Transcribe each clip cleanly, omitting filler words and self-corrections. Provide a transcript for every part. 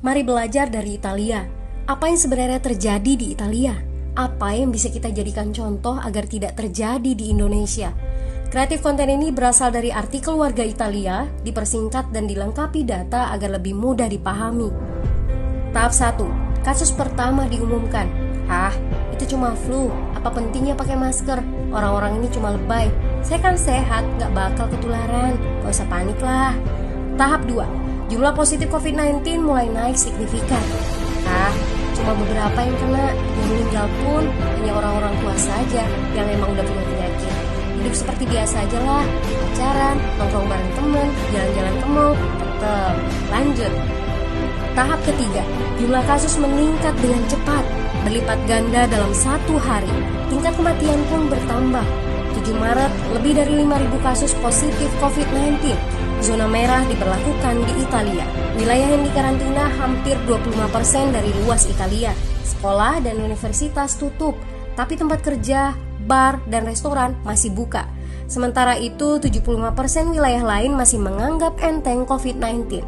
Mari belajar dari Italia. Apa yang sebenarnya terjadi di Italia? Apa yang bisa kita jadikan contoh agar tidak terjadi di Indonesia? Kreatif konten ini berasal dari artikel warga Italia, dipersingkat dan dilengkapi data agar lebih mudah dipahami. Tahap 1. Kasus pertama diumumkan. Itu cuma flu. Apa pentingnya pakai masker? Orang-orang ini cuma lebay. Saya kan sehat, gak bakal ketularan. Gak usah panik lah. Tahap 2. Jumlah positif COVID-19 mulai naik signifikan. Cuma beberapa yang kena. Yang meninggal pun hanya orang-orang tua saja yang emang udah punya penyakit. Hidup seperti biasa aja lah. Pacaran, nongkrong bareng temen, jalan-jalan ke mall. Tetep lanjut. Tahap ketiga. Jumlah kasus meningkat dengan cepat, berlipat ganda dalam 1 hari. Tingkat kematian pun bertambah. 7 Maret, lebih dari 5.000 kasus positif COVID-19. Zona merah diberlakukan di Italia. Wilayah yang dikarantina hampir 25% dari luas Italia. Sekolah dan universitas tutup, tapi tempat kerja, bar, dan restoran masih buka. Sementara itu, 75% wilayah lain masih menganggap enteng COVID-19.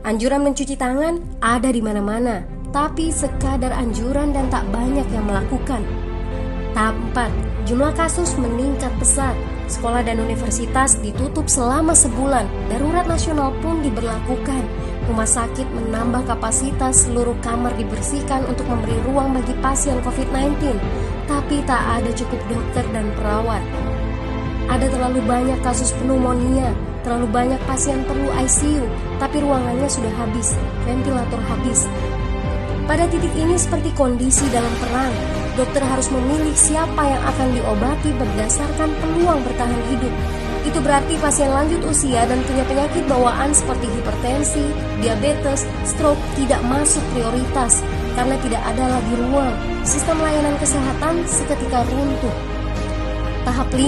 Anjuran mencuci tangan ada di mana-mana, tapi sekadar anjuran dan tak banyak yang melakukan. Tahap 4. Jumlah kasus meningkat pesat. Sekolah dan universitas ditutup selama sebulan. Darurat nasional pun diberlakukan. Rumah sakit menambah kapasitas, seluruh kamar dibersihkan untuk memberi ruang bagi pasien COVID-19. Tapi tak ada cukup dokter dan perawat. Ada terlalu banyak kasus pneumonia, terlalu banyak pasien perlu ICU, tapi ruangannya sudah habis, ventilator habis. Pada titik ini seperti kondisi dalam perang. Dokter harus memilih siapa yang akan diobati berdasarkan peluang bertahan hidup. Itu berarti pasien lanjut usia dan punya penyakit bawaan seperti hipertensi, diabetes, stroke tidak masuk prioritas karena tidak ada lagi ruang. Sistem layanan kesehatan seketika runtuh. Tahap 5.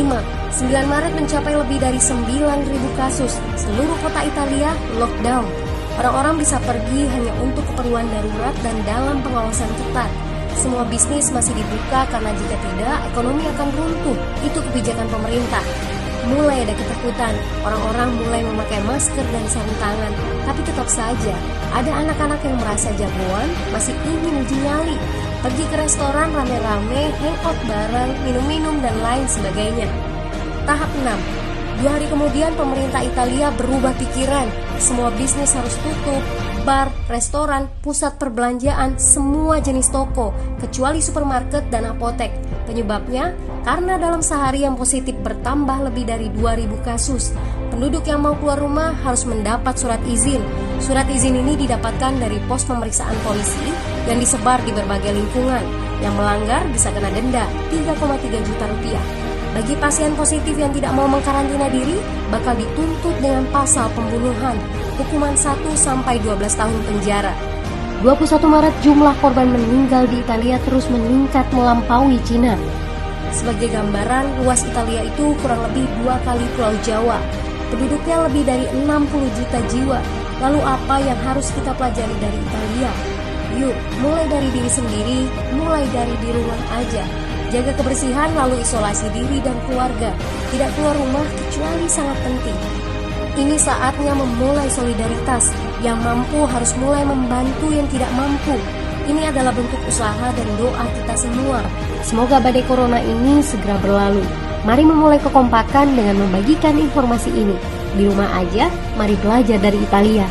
9 Maret mencapai lebih dari 9.000 kasus. Seluruh kota Italia lockdown. Orang-orang bisa pergi hanya untuk keperluan darurat dan dalam pengawasan ketat. Semua bisnis masih dibuka karena jika tidak, ekonomi akan runtuh. Itu kebijakan pemerintah. Mulai ada ketakutan, orang-orang mulai memakai masker dan sarung tangan. Tapi tetap saja, ada anak-anak yang merasa jagoan, masih ingin uji nyali. Pergi ke restoran rame-rame, hangout bareng, minum-minum dan lain sebagainya. Tahap 6. 2 hari kemudian pemerintah Italia berubah pikiran. Semua bisnis harus tutup. Bar, restoran, pusat perbelanjaan, semua jenis toko, kecuali supermarket dan apotek. Penyebabnya, karena dalam sehari yang positif bertambah lebih dari 2.000 kasus. Penduduk yang mau keluar rumah harus mendapat surat izin. Surat izin ini didapatkan dari pos pemeriksaan polisi yang disebar di berbagai lingkungan. Yang melanggar bisa kena denda 3,3 juta rupiah. Bagi pasien positif yang tidak mau mengkarantina diri, bakal dituntut dengan pasal pembunuhan, hukuman 1-12 tahun penjara. 21 Maret jumlah korban meninggal di Italia terus meningkat melampaui Cina. Sebagai gambaran, luas Italia itu kurang lebih 2 kali Pulau Jawa. Penduduknya lebih dari 60 juta jiwa. Lalu apa yang harus kita pelajari dari Italia? Yuk, mulai dari diri sendiri, mulai dari di rumah aja. Jaga kebersihan lalu isolasi diri dan keluarga. Tidak keluar rumah kecuali sangat penting. Ini saatnya memulai solidaritas. Yang mampu harus mulai membantu yang tidak mampu. Ini adalah bentuk usaha dan doa kita semua. Semoga badai corona ini segera berlalu. Mari memulai kekompakan dengan membagikan informasi ini. Di rumah aja, mari belajar dari Italia.